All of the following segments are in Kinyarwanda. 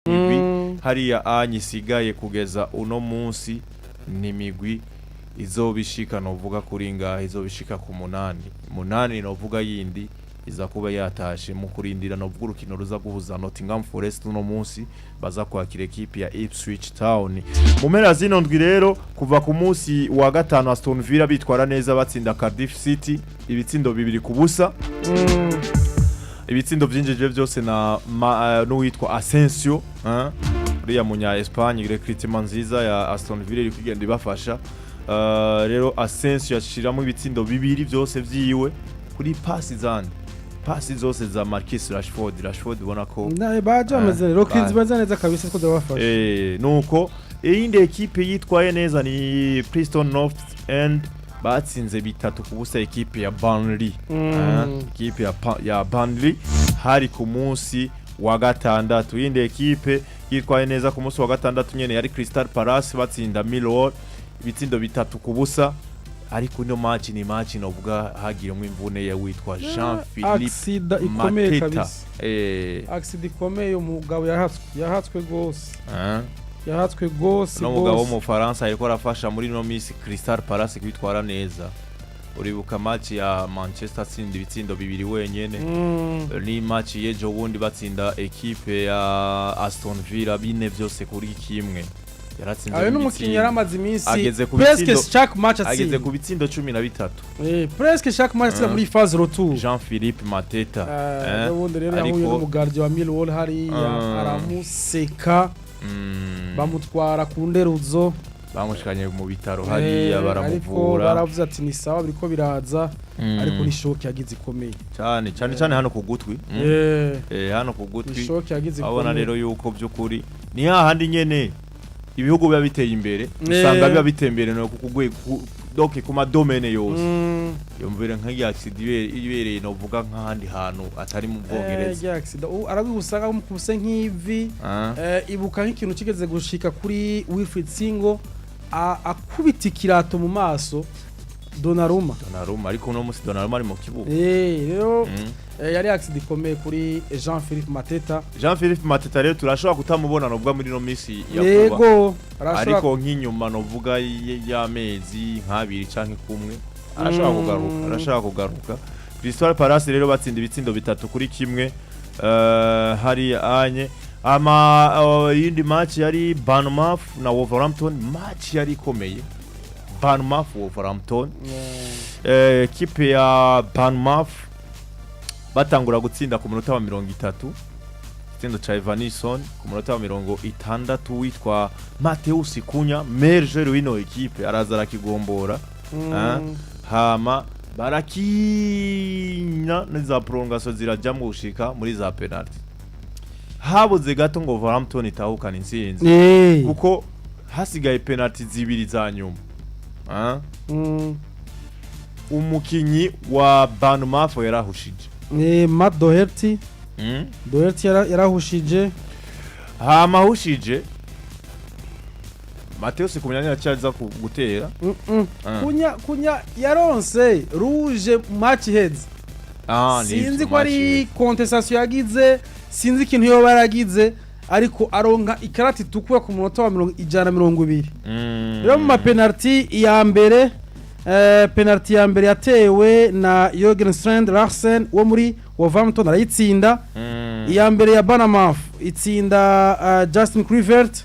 migwi hariya anyisigaye kugeza uno munsi ni migwi izobishika novuga kuri ngahe izobishika ku munani novuga yindi iza kuba yatashe mu kurindira novuga urukino ruza guhuza Nottingham Forest uno munsi baza kwakira equipe ya Ipswich Town. Mu mpera zino ndwi rero kuva ku munsi wa gatanu Aston Villa bitwara neza batsinda Cardiff City ibitsindo 2-0. Ibitsindo byinjije byose na n'uwitwa Asensio uriya munya Espagne recruitment nziza ya Aston Villa iri kugenda ibafasha. Rero Asensio yashiramo ibitsindo 2 byose vyiwe kuri pasi zose za Marcus Rashford ubona ko baje bameze rero kinzi bazaneza kabisa ko zabafasha nuko iyindi equipe yitwaye neza ni Preston North End batsinze 3-0 equipe ya Burnley. Equipe ya Burnley hari ku munsi wa gatandatu. Iyindi equipe yitwaye neza ku munsi wa gatandatu nyene yari Crystal Palace batsinda Millwall ibitsindo 3-0. Ariko no match ni match novuga hagiramo imvune ya witwa Jean-Philippe Mateta. Accident ikomeye umugabo yahatswe gose. Yahatswe gose. No mugabo mu Faransa ariko arafasha muri no Miss Crystal Palace kwitwara neza. Uribuka match ya Manchester City ibitsindo 2 wenyene. Ni match yejo wundi batsinda equipe ya Aston Villa bine byose kuri kimwe. Ayo n'umukinyi yaramaze iminsi presque chaque match ageze ku bitsindo 13. Presque chaque match atsinda muri phase retour. Jean-Philippe Mateta. Ubundi rero yahuye n'umugardi wa Millwall hari aramuseka bamutwara ku nderuzo bamushikanye mu bitaro hari baramuvura ariko baravuze ati ni sawa biriko biraza ariko ni shock yagize ikomeye cyane hano ku gutwi. Hano ku gutwi shock yagize ikomeye. Abona rero yuko byukuri ni hahandi nyene ibihugu biba biteye imbere usanga biba bitembere no kugwe doke kuma domaine yose yomvira nka accident ibereye no vuga nk'ahandi hantu atari mu Bwongereza. Accident aragwi usanga mu kubuse nk'ivi ibuka nk'ikintu kigeze gushika kuri Wilfried Singo akubita ikirato mu maso Donnarumma ariko no musi Donnarumma ari mu kibuga. Rero yari accident ikomeye kuri Jean-Philippe Mateta rero turashobora kutamubona no vuga muri no misi ya kuba ariko nk'inyuma no vuga y'amezi nk'abiri canke kumwe arashobora kugaruka. Crystal Palace rero batsinda ibitsindo 3-1 hari anye yindi match yari Bournemouth na Wolverhampton match yari ikomeye. Bournemouth Wolverhampton equipe ya Bournemouth batangura gutsinda ku minota wa 30 itsindo cha Evanilson ku minota wa 60 witwa Mateus Cunha merger wino equipe araza rakigombora hama barakina neza prolongation zirajamwe gushika muri za penalty habuze gato ngo Wolverhampton itahukana insinzi kuko hasigaye penalty zibiri za nyuma. Umukinyi wa Bournemouth yarahushije Matt Doherty. Doherty yarahushije hamahushije Mateus Cunha cyaza gutera Cunha yaronse rouge match heads. Sinzi ko ari contestation yagize sinzi ikintu yo baragize ariko aronka ikarati tukura ku munota wa 120. Rero mu penalty ya mbere penalty ya mbere yatewe na Jürgen Strand Larsen wo muri Wolverhampton arayitsinda. Iya mbere ya Bournemouth itsinda Justin Kluivert.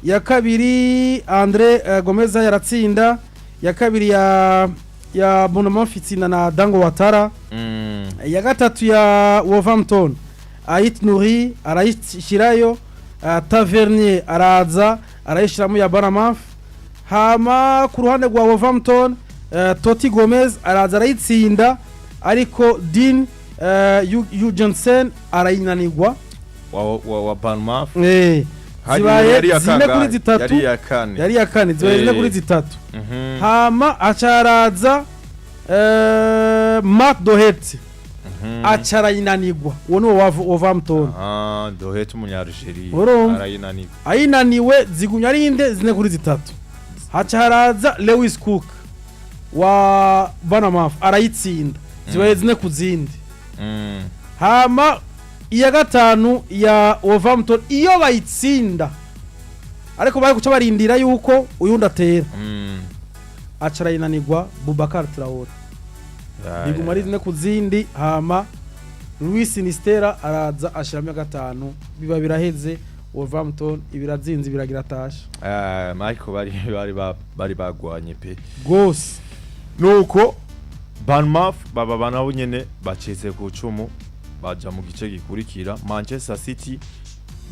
Ya kabiri Andre Gomez yaratsinda. Ya kabiri ya Bournemouth itsinda na Dango Ouattara. Ya gatatu ya Wolverhampton Ait Nouri arayishirayo. Tavernier araza arayishiramo ya Bournemouth. Hama ku ruhande rwa Wolverhampton Totti Gomez araza arayitsinda ariko Dean Eugensen arayinanirwa wa Bournemouth. Zibaye zine kuri zitatu yari yakane zibaye zine kuri zitatu. Hama acaraza Matt Doherty acarayinanirwa uwo ni Wolverhampton. Doherty umunyarusherie arayinanirwa ayinaniwe zigunya ari inde zine kuri zitatu. Hacaraza Lewis Cook wa Bournemouth arayitsinda zibaye zine kuzindi. Hama iya gatanu ya Wolverhampton iyo bayitsinda ariko bari guca barindira yuko uyundi atera acarayinanirwa Boubacar Traoré biguma ari ku zindi hama Luis Sinistera araza ashiramo ya gatanu biba biraheze Wolverhampton ibirazinzi biragira tasha Michael bari bagwanye pe gose nuko Bournemouth baba nabo nyene bacetse ku cumu baja mu gice gikurikira. Manchester City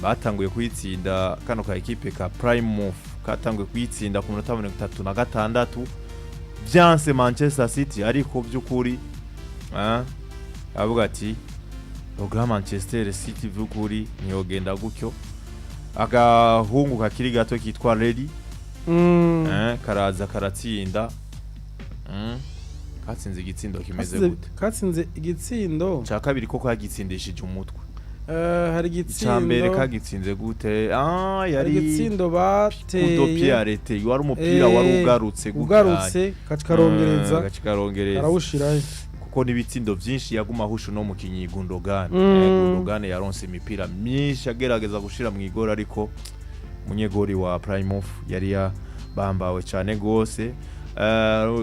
batanguye kuyitsinda kano ka equipe ka Plymouth katanguye kuyitsinda ku minota 36 byanse Manchester City ariko byukuri avuga ati oga Manchester City byukuri niyogenda gutyo agahungu kakiri gato kitwa Ready karaza karatsinda katsinze igitsindo kimeze gute katsinze igitsindo cha kabiri koko yagitsindishije umutwe hari igitsindo cyambere kagitsinze gute yari igitsindo bateye udopier arete wari umupira wari ugarutse kachikarongereza arawushiraye kuko nibitsindo byinshi yaguma husho no mukinyi Gundogan yaronse imipira myinshi agerageza gushira mu igora ariko munyegori wa Plymouth yari yabambawe cyane gose.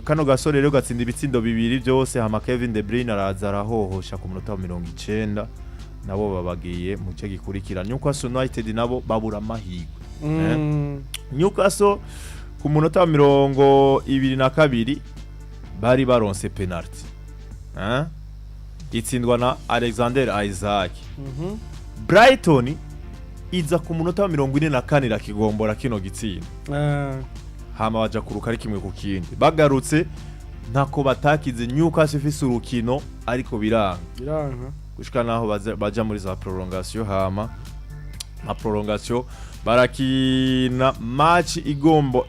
Kano gasore rero gatsinda ibitsindo bibiri byose hama Kevin De Bruyne araza arahohosha ku minota 90 nabo babagiye mu cyo gikurikira. Newcastle United nabo babura amahirwe Newcastle ku minota 22 bari baronse penalty itsindwa na Alexander Isaac. Brighton iza ku minota 44 rakigombora kino gitsinda hama baja kuruka ari kimwe ku kindi bagarutse ntako batakize Newcastle ifise urukino ariko biranga gushika naho baja muri za prolongation hama na prolongation barakina match igombo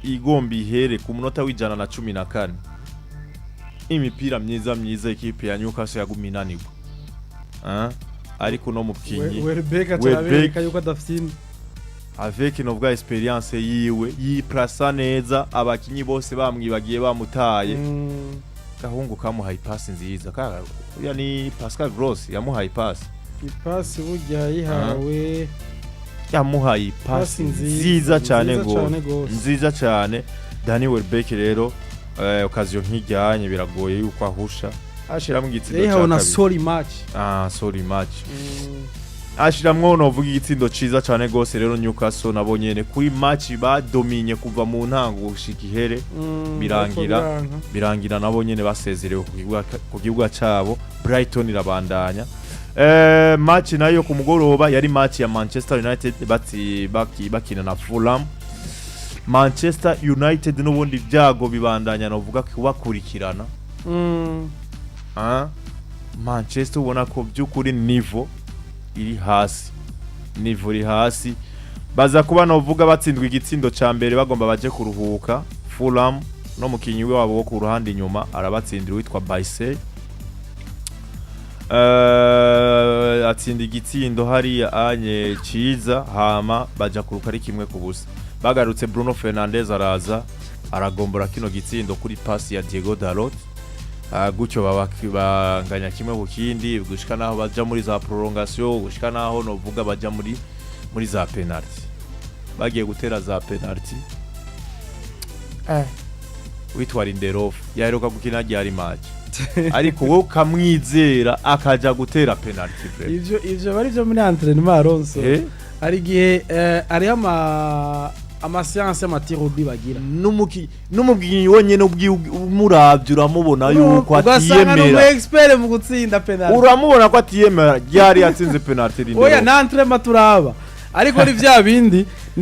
ihere ku munota w'ijana na 14 imipira myiza equipe ya Newcastle yaguminanirwa ariko no mukinyi Welbeck yuko adafitini avec novuga experience yiwe yiprasa neza abakinyi bose bamwibagiye bamutaye gahungu kamuhaye pass nziza uya ni Pascal Gross yamuhaye pass burya yihawe yamuhaye pass nziza cyane Dani Welbeck rero occasion nk'ijyanye biragoye yuko ahusha ashiramo igitsindo yahawe na sorry match ashiramwo novuga igitsindo ciza cyane gose rero Newcastle nabonyene kuri match badominye kuva mu ntango gushika ihere birangira nabonyene basezerewe ku gihugu cyabo. Brighton irabandanya match nayo ku mugoroba yari match ya Manchester United bakina na Fulham. Manchester United n'ubundi byago bibandanya novuga kubakurikirana Manchester ubona ko byukuri niveau iri hasi baza kuba novuga batsindwa igitsindo ca mbere bagomba baje kuruhuka. Fulham no mukinyi wabo wo ku ruhande inyuma arabatsindira witwa Baise atsinda igitsindo hari anye ciza hama baja kuruka ari kimwe ku busa bagarutse. Bruno Fernandes araza aragombora kino gitsindo kuri pass ya Diego Dalot gutyo babanganya kimwe ku kindi gushika naho baja muri za prolongation gushika naho novuga baja muri za penalty bagiye gutera za penalty witwa Lindelof yaheruka gukina ryari match ariko wowe kamwizera akaja gutera penalty ivyo bari byo muri entraînement Alonso ari gihe ari ama science amatirobi bagira n'umubwinyi wonyene umuravye uramubona yuko atiyemera ugasanga expert mu gutsinda penalty uramubona ko atiyemera ryari yatsinze penalty Lindelof oya n'entraînement turaba ariko ni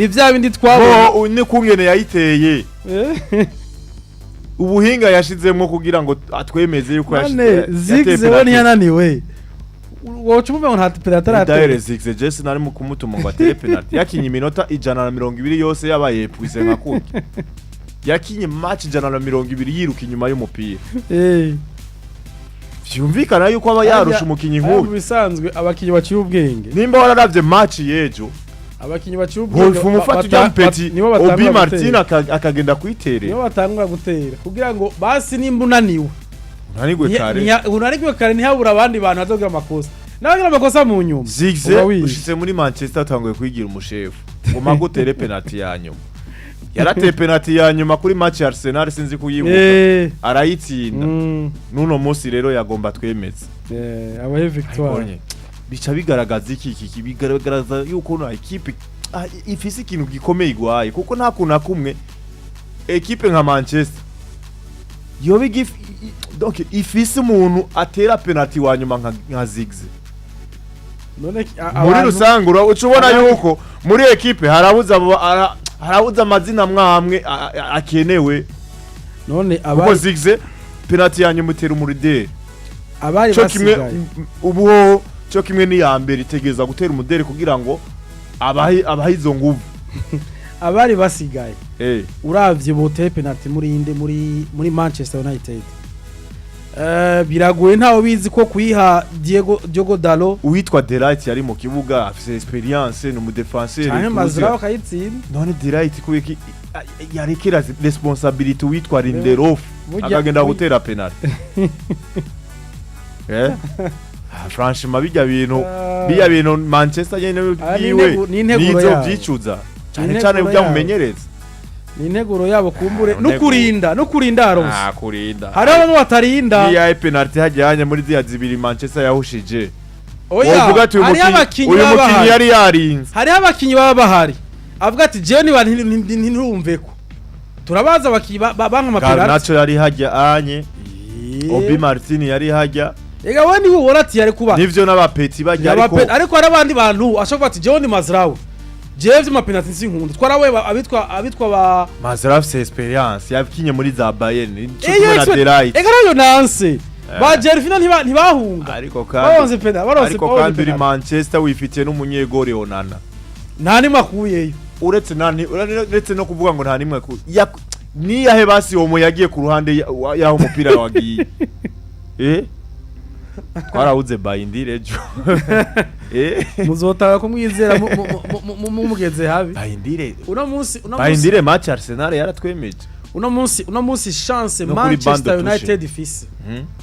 vya bindi twabo ni kungene yayiteye ubuhinga yashizemo kugira ngo atwemeze yuko yashyize we ntiyananiwe woca umubwira ngo nta penalty aratera Zigze Jesse nari mu kumutuma ngo atere penalty yakinye iminota 120 yose yabaye puise nka kuki yakinye match 120 yiruka inyuma y'umupira vyumvikana yuko aba yarusha umukinyi nk'uko bisanzwe abakinyi baciye ubwenge nimba wararavye match yejo abakinyi baciye ubwenge umufata Mpeti Obi Martin akagenda kwiterera nibo batangura gutera kugira ngo basi nimba unaniwe unanigwe kare ntihabura abandi bantu bazogira amakosa nagira amakosa mu nyuma Zigze ushitse muri Manchester atanguye kwigira umushefu ngo magutere penalty ya nyuma yarateye penalty ya nyuma kuri match ya Arsenal sinzi kuyibuka arayitsinda nuno munsi rero yagomba twemeze abaye victoire bica bigaragaza iki bigaragaza yuko na equipe ifise ikintu gikomeye igwaye kuko nta kuntu kumwe equipe nka Manchester yobe donc ifise umuntu atera penalty wa nyuma nka Zigze muri rusangura ucubona yuko muri equipe harabuza amazina mwamwe akenewe none abari Zigze penalty ya nyuma utera umudere abari basigaye ubu cyo kimwe ni ya mbere itegeza gutera umudere kugira ngo abahizo nguvu abari basigaye uravye bote penalty muri Manchester United biragoye ntawo bizi ko kuyiha Diogo Dalot uwitwa Delight yari mu kibuga afise experience no mu defenseur cyane mazraho kayitsinda none Delight kubiki yarekera responsibility uwitwa Lindelof akagenda gutera penalty franchement bijya bintu Manchester yene biwe nizo byicuza cyane byamumenyereza ni integuro yabo kumbure no kurinda Aronso kurinda hari abantu batarinda ya penalty hajyanye muri zia zibiri Manchester yahushije oya hari abakinyi yari yarinze hari abakinyi baba bahari avuga ati Jenny ntirumve ko turabaza abakinyi banka amapenalty Garnacho yari hajya anye Obi Martin yari hajya ega wandi ubona ati yari kuba nivyo n'abapeti bajya ariko hari abandi bantu ashobora ati John Mazraoui Jeves mapenalty sinkunda twarawe abitwa ba Mazraoui afise experience yakinye muri za Bayern cyo na Delight ega nayo nanse ba Jervina ntibahunga ariko kandi uri Manchester wifitiye n'umunyegore Onana nta nimwe akuyeyo uretse no kuvuga ngo nta nimwe ni yahe basi uwo yagiye ku ruhande yaho umupira wagiye twarabuze Bayindire jo muzotaka kumwizera mumugeze habi Bayindire match Arsenal yaratwemeje uno munsi chance Manchester United ifise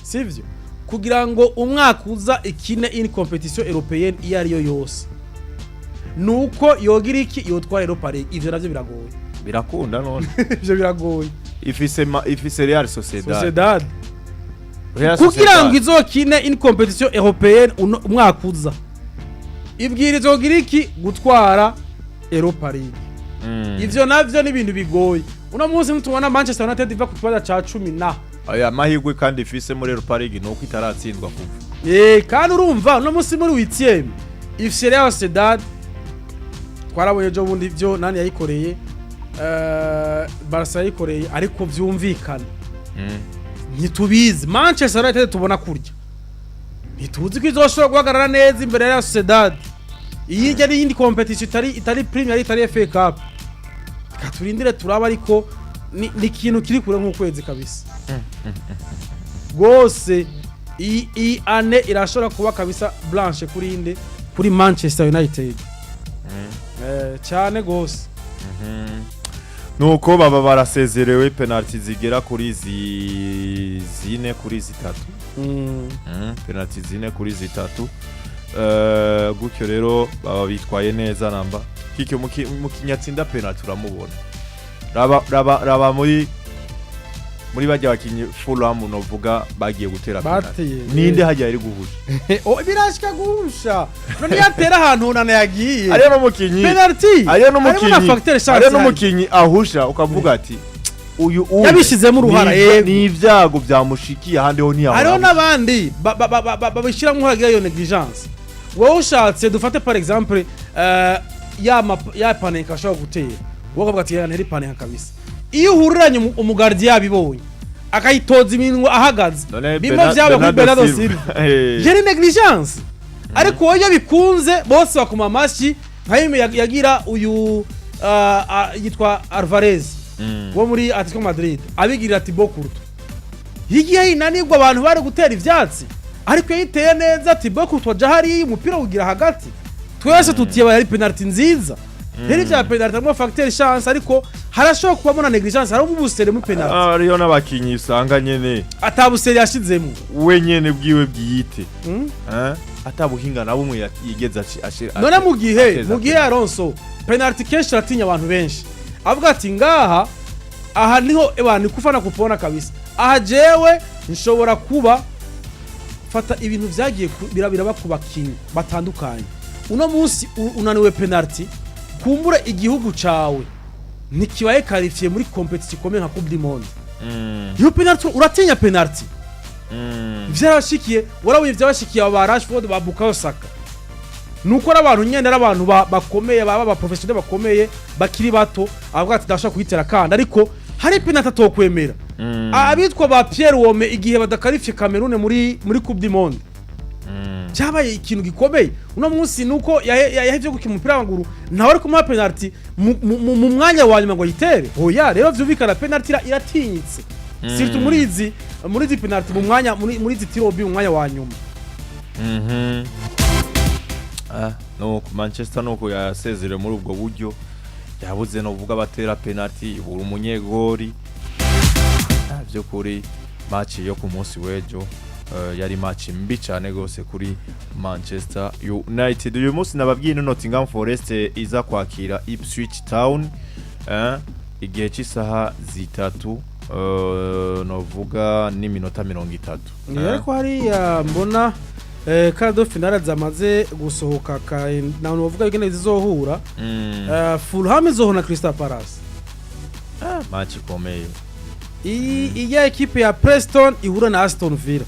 sivyo kugira ngo umwaka uza ikine in competition européenne iyo ariyo yose nuko yogira iki yotwara Europa League ivyo navyo biragoye birakunda none ivyo biragoye ifise Real Sociedad kugira ngo izokine in competition européenne umwaka uza ibwirizo giriki gutwara Europa League ivyo navyo ni bintu bigoye uno munsi mutubona Manchester United iva ku kibaza ca 10 na aya mahirwe kandi ifise muri Europa League nuko itaratsindwa kuva kandi urumva uno munsi muri 8e ifise Real Sociedad twarabonye jo bundi byo nani yayikoreye Barca yayikoreye ariko vyumvikana ntitubizi Manchester United tubona kurya ntituzi ko izoshobora guhagarara neza imbere ya Sociedad iyi ari indi competition itari Premier itari FA Cup katurindire turaba ariko ni ikintu kiri kure nk'ukwezi kabisa gose iyi ane irashobora kuba kabisa blanche kuri Manchester United cyane gose nuko baba barasezerewe penalty zigera kuri zine kuri zitatu penalty zine kuri zitatu gutyo rero baba bitwaye neza namba kike mu kinyatsinda penalty uramubona raba muri bajya bakinyi Fulham novuga bagiye gutera penalty ninde hajya iri guhusha birashika guhusha none yatera ahantu unana yagiye ari no mukinyi penalty ari no mukinyi ahusha ukavuga ati uyu yabishizemo uruhara ni ivyago byamushikiye ahandi ho ntiyaho ariho nabandi babishira mu haragiye yo negligence wowe ushatse dufate par exemple ya panenka ashobora gutera wowe ukavuga ati yana iri panenka kabisa iyo uhuriranye umugardi yabibonye akayitoza iminwa ahagaze bimwe byawe kuri Bernardo Silva yari negligence ariko wowe bikunze bose bakoma amashi nkayime yagira uyu yitwa Alvarez wo muri Atletico Madrid abigirira Thibaut Courtois higiye inanirwa abantu bari gutera ivyatsi ariko yiteye neza Thibaut Courtois jahari umupira ugira hagati twese tutiye yari penalty nziza yari bya penalty mo facteur chance ariko harashobora kubamo na negligence hari ubusere mu penalty ariyo n'abakinyi usanga nyene atabusere yashizemo we nyene bwiwe bwiyite atabuhinga na bumwe yigeze ashira none mu gihe Alonso penalty kenshi ratinya abantu benshi avuga ati ngaha aha niho ebani kufana kupona kabisa aha jewe nshobora kuba fata ibintu vyagiye biraba ku bakinyi batandukanye uno munsi unaniwe penalty kumbura igihugu cawe nikibaye qualifié muri competition ikomeye nka Coupe du Monde iyo penalty uratinya penalty vyarashikiye warabuye vyabashikiye aba Rashford ba Bukayo Saka nuko abantu nyene abantu bakomeye baba ba professionnel bakomeye bakiri bato avuga ati ndashaka kuitera kandi ariko hari penalty atokwemera abitwa ba Pierre Wome igihe badakarifye Cameroon muri Coupe du Monde cyabaye ikintu gikomeye uno munsi nuko yahevye gukina umupira w'amaguru ntawe ari kumuha penalty mu mwanya wa nyuma ngo yitere oya rero vyumvikana penalty iratinyitse surtout muri izi penalty mu mwanya muri izi tirobi mu mwanya wa nyuma no Manchester nuko yasezere muri ubwo buryo yabuze no vuga batera penalty buri umunyegori byo kuri match yo ku munsi wejo yari match mbi cyane gose kuri Manchester United uyu munsi nababwiye no Nottingham Forest iza kwakira Ipswich Town igihe cy'isaha zitatu novuga ni minota 30 ariko hari mbona kado finale zamaze gusohoka na novuga igene zizohura Fulham izohona Crystal Palace match komeye iya ekipe ya Preston ihura na Aston Villa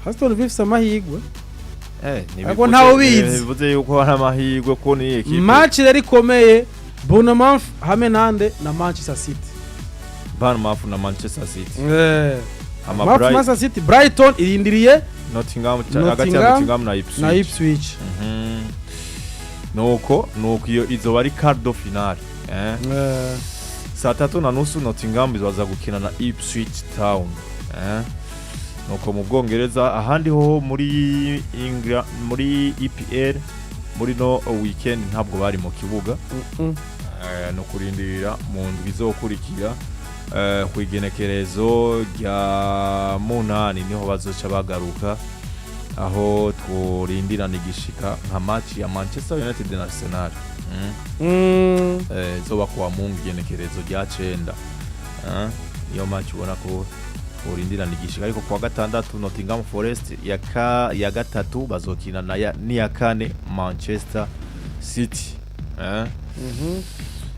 Aston Villa samahigwe niko ntawo bizi bivuze yuko hari amahigwe ko ni ekipe match rero ikomeye Bournemouth hamwe nande na Manchester City Bournemouth na Manchester City Manchester City Brighton irindiriye Nottingham hagati ya Nottingham na Ipswich nuko iyo izo bari quart finale saa 3:30 Nottingham izaza gukina na Ipswich Town nuko mu Bwongereza ahandi ho muri England muri EPL muri no weekend ntabwo bari mu kibuga no kurindirira mu ndwi zokurikira ku igenekerezo rya munani niho bazoca bagaruka aho tworindirana igishika nka match ya Manchester United na Arsenal zoba kwa mungu igenekerezo rya 9 iyo match ubona ko tworindirana igishika ariko kwa gatandatu Nottingham Forest ya gatatu bazokina na ya kane Manchester City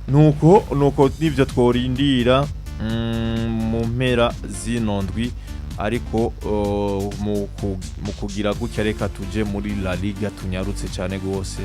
nuko nivyo tworindira mu mpera z'inondwi ariko mu kugira gutya reka tuje muri La Liga tunyarutse cyane gose